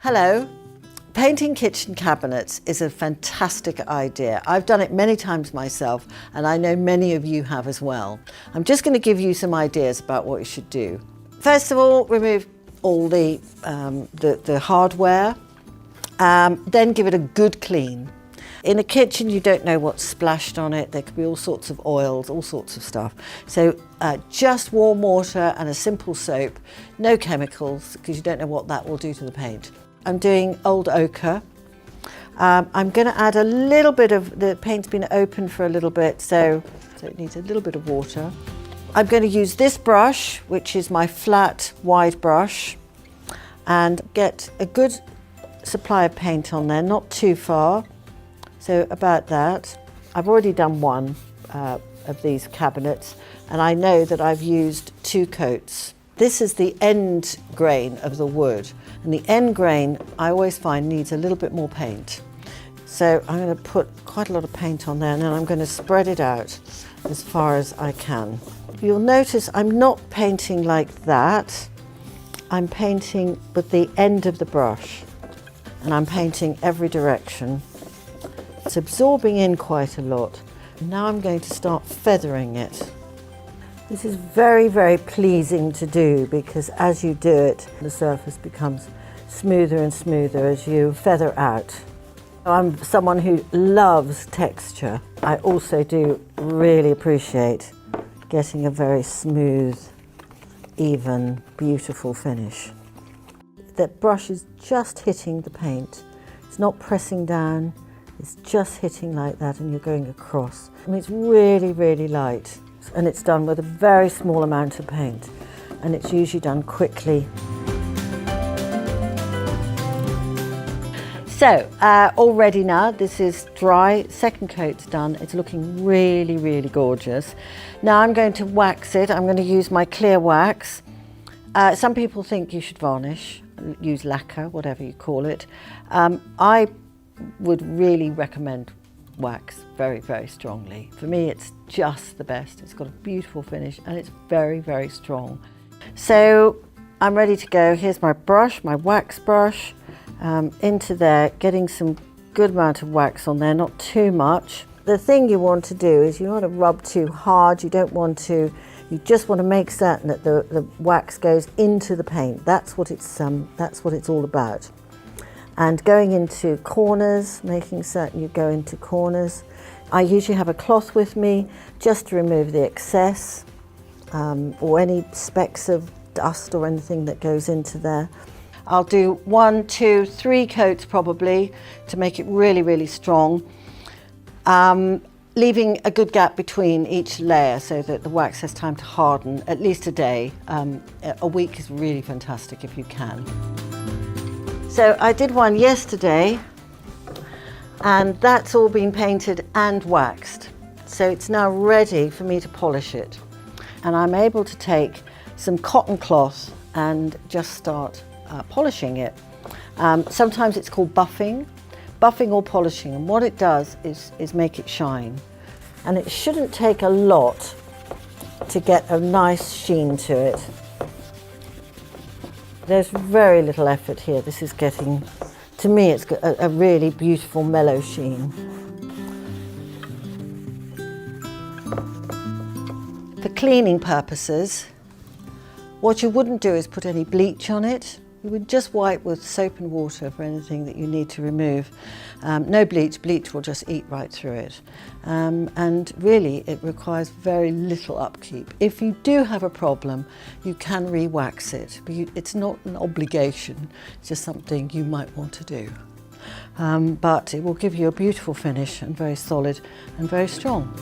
Hello. Painting kitchen cabinets is a fantastic idea. I've done it many times myself, and I know many of you have as well. I'm just going to give you some ideas about what you should do. First of all, remove all the hardware, then give it a good clean. In a kitchen, you don't know what's splashed on it. There could be all sorts of oils, all sorts of stuff. So just warm water and a simple soap, no chemicals, because you don't know what that will do to the paint. I'm doing old ochre. I'm going to add a little bit of, the paint's been open for a little bit, so it needs a little bit of water. I'm going to use this brush, which is my flat, wide brush, and get a good supply of paint on there, not too far, so about that. I've already done one of these cabinets, and I know that I've used 2 coats. This is the end grain of the wood, and the end grain I always find needs a little bit more paint. So I'm going to put quite a lot of paint on there, and then I'm going to spread it out as far as I can. You'll notice I'm not painting like that. I'm painting with the end of the brush, and I'm painting every direction. It's absorbing in quite a lot. Now I'm going to start feathering it. This is very, very pleasing to do because as you do it, the surface becomes smoother and smoother as you feather out. I'm someone who loves texture. I also do really appreciate getting a very smooth, even, beautiful finish. That brush is just hitting the paint. It's not pressing down, it's just hitting like that and you're going across. I mean, it's really, really light. And it's done with a very small amount of paint, and it's usually done quickly. So all ready now. This is dry, second coat's done. It's looking really, really gorgeous. Now I'm going to wax it. I'm going to use my clear wax. Some people think you should varnish, use lacquer, whatever you call it. I would really recommend wax very, very strongly. For me, it's just the best. It's got a beautiful finish and it's very, very strong. So I'm ready to go. Here's my brush, my wax brush, into there, getting some good amount of wax on there, not too much. The thing you want to do is you don't want to rub too hard. You don't want to, you just want to make certain that the wax goes into the paint. That's what it's all about. And going into corners, making certain you go into corners. I usually have a cloth with me just to remove the excess or any specks of dust or anything that goes into there. I'll do 1, 2, 3 coats probably to make it really, really strong. Leaving a good gap between each layer so that the wax has time to harden, at least a day. A week is really fantastic if you can. So I did one yesterday, and that's all been painted and waxed. So it's now ready for me to polish it. And I'm able to take some cotton cloth and just start polishing it. Sometimes it's called buffing or polishing. And what it does is make it shine. And it shouldn't take a lot to get a nice sheen to it. There's very little effort here. This is getting, to me, it's got a really beautiful mellow sheen. For cleaning purposes, what you wouldn't do is put any bleach on it. You would just wipe with soap and water for anything that you need to remove. No bleach, bleach will just eat right through it. And really it requires very little upkeep. If you do have a problem, you can re-wax it, but it's not an obligation, it's just something you might want to do. But it will give you a beautiful finish and very solid and very strong.